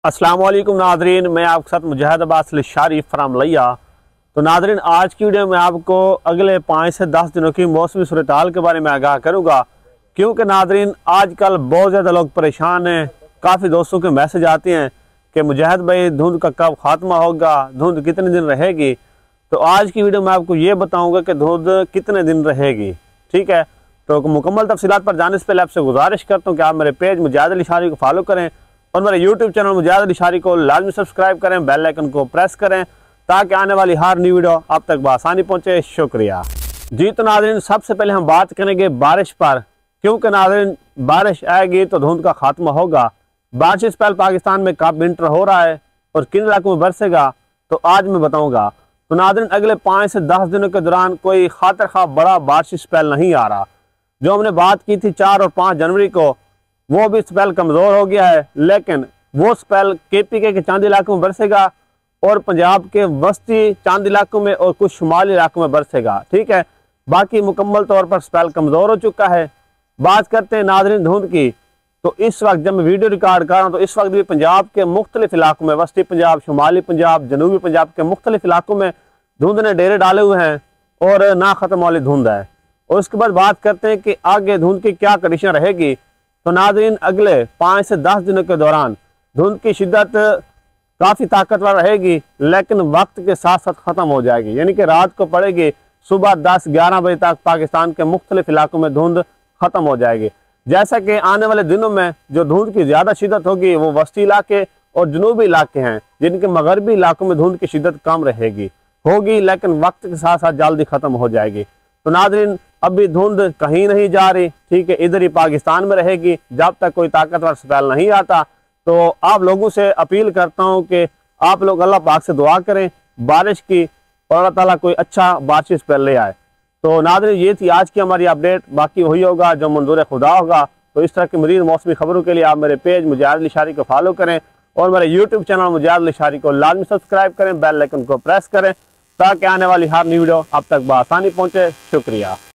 अस्सलाम वालेकुम नादरीन, मैं आपके साथ मुजाहिद अब्बास लिशारी फ्राम लिया। तो नादरीन, आज की वीडियो में आपको अगले 5 से 10 दिनों की मौसमी सूरत-ए-हाल के बारे में आगाह करूँगा, क्योंकि नादरीन आजकल बहुत ज़्यादा लोग परेशान हैं। काफ़ी दोस्तों के मैसेज आते हैं कि मुजाहिद भाई धुंध का कब खात्मा होगा, धुंध कितने दिन रहेगी। तो आज की वीडियो में आपको ये बताऊँगा कि धुंध कितने दिन रहेगी। ठीक है, तो मुकम्मल तफसीलात पर जाने से पहले आपसे गुजारिश करता हूँ कि आप मेरे पेज मुजाहिद लिशारी को फॉलो करें और मेरे यूट्यूब चैनल मुजाहिद लिशारी को लाजमी सब्सक्राइब करें, बेल आइकन को प्रेस करें ताकि आने वाली हर न्यू वीडियो आप तक बआसानी पहुंचे। शुक्रिया जी। तो नाज़रीन, सबसे पहले हम बात करेंगे बारिश पर, क्योंकि नाज़रीन बारिश आएगी तो धुंध का खात्मा होगा। बारिश इस पहले पाकिस्तान में कब विंटर हो रहा है और किन इलाकों में बरसेगा, तो आज मैं बताऊँगा। तो नाज़रीन, अगले 5 से 10 दिनों के दौरान कोई खातर खा बड़ा बारिश स्पेल नहीं आ रहा। जो हमने बात की थी 4 और 5 जनवरी को, वो भी स्पेल कमज़ोर हो गया है, लेकिन वो स्पेल KPK के चांद इलाकों में बरसेगा और पंजाब के वस्ती चांद इलाकों में और कुछ शुमाली इलाकों में बरसेगा। ठीक है, बाकी मुकम्मल तौर पर स्पेल कमज़ोर हो चुका है। बात करते हैं नाज़रीन धुंध की, तो इस वक्त जब मैं वीडियो रिकॉर्ड कर रहा हूँ तो इस वक्त भी पंजाब के मुख्तलिफ इलाकों में, वस्ती पंजाब, शुमाली पंजाब, जनूबी पंजाब के मुख्तलिफ इलाकों में धुंध ने डेरे डाले हुए हैं और ना ख़त्म वाली धुंध है। और उसके बाद बात करते हैं कि आगे धुंध की क्या कंडीशन रहेगी। तो नाज़रीन, अगले 5 से 10 दिनों के दौरान धुंध की शिद्दत काफ़ी ताकतवर रहेगी, लेकिन वक्त के साथ साथ ख़त्म हो जाएगी। यानी कि रात को पड़ेगी, सुबह 10-11 बजे तक पाकिस्तान के मुख्तलिफ इलाकों में धुंध ख़त्म हो जाएगी। जैसा कि आने वाले दिनों में जो धुंध की ज़्यादा शिद्दत होगी वो वस्ती इलाके और जनूबी इलाके हैं, जिनके मगरबी इलाकों में धुंध की शिद्दत कम होगी, लेकिन वक्त के साथ साथ जल्दी ख़त्म हो जाएगी। तो नाज़रीन, अभी धुंध कहीं नहीं जा रही। ठीक है, इधर ही पाकिस्तान में रहेगी जब तक कोई ताकतवर स्पेल नहीं आता। तो आप लोगों से अपील करता हूं कि आप लोग अल्लाह पाक से दुआ करें बारिश की और अल्लाह ताला कोई अच्छा बारिश स्पेल ले आए। तो नाज़रीन, ये थी आज की हमारी अपडेट। बाकी वही होगा जो मंजूर खुदा होगा। तो इस तरह की मज़ीद मौसमी खबरों के लिए आप मेरे पेज मुजाहिद लिशारी को फॉलो करें और मेरे यूट्यूब चैनल मुजाहिद लिशारी को लाजमी सब्सक्राइब करें, बेल आइकन को प्रेस करें ताकि आने वाली हर न्यू वीडियो आप तक बआसानी पहुँचे। शुक्रिया।